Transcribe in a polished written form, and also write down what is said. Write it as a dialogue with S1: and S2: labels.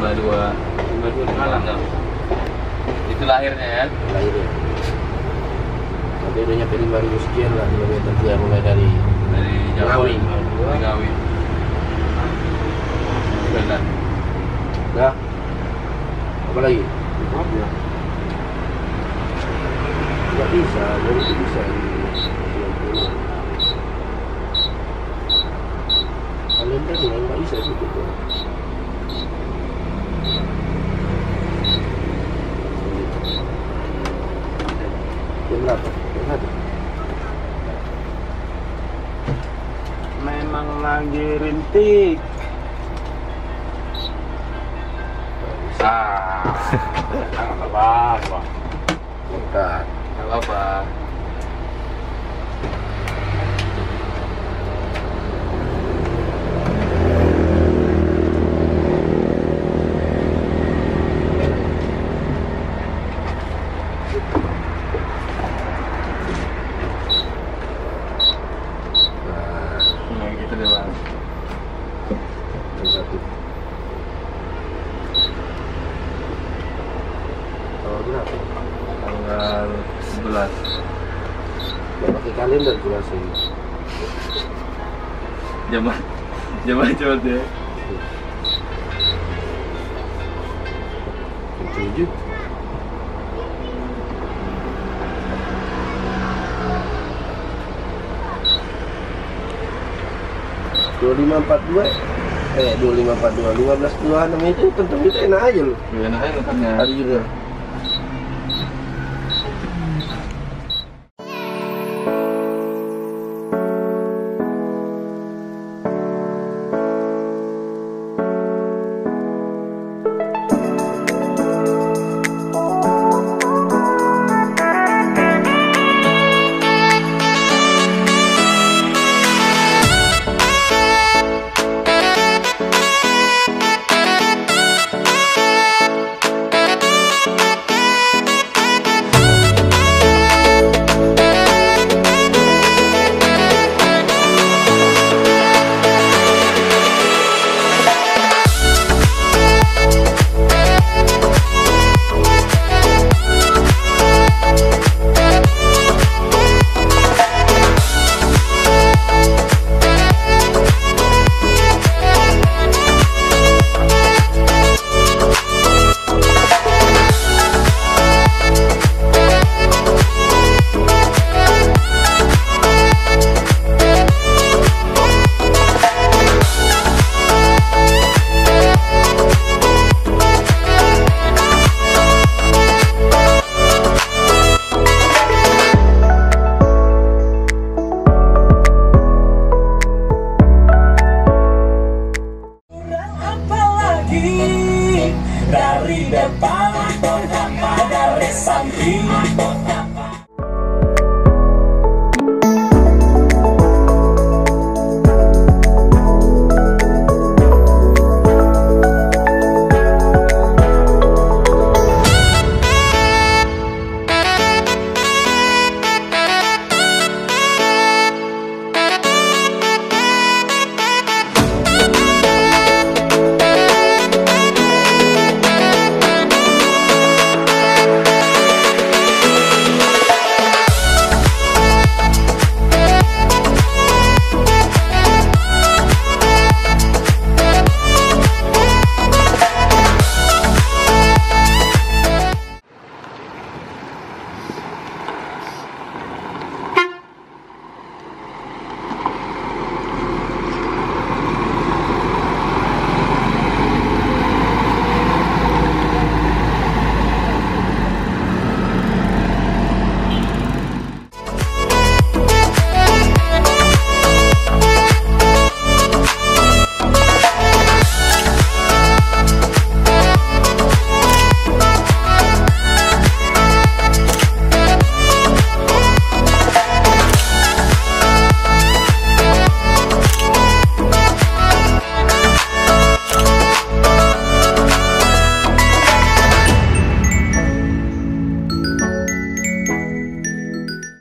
S1: 52 di Malang kan? Itu lahirnya ya?
S2: Lahirnya. Tapi udah nyampe 5.000 sekian lah kilometer dia mulai dari
S1: Jawa.
S2: Ngawi.
S1: Dari Ngawi. Benar.
S2: Nah, apa lagi? Nggak bisa, jadi itu bisa di 90. Kalender nggak bisa cukup ya. Jam berapa? Jam 1.
S3: Memang lagi rintik.
S1: Apa-apa.
S2: Bentar.
S1: Apa-apa. Nah, gitu deh bang.
S2: Jam 1. Tanggal berapa?
S1: Tanggal 11.
S2: Nggak pakai kalender jelas ini.
S1: Zaman cepet ya.
S2: Jam 7. Dua 2542 1526 itu tentang itu enak aja loh.
S1: Enak aja makannya.
S2: Ada juga.
S4: Dari depan, dari samping.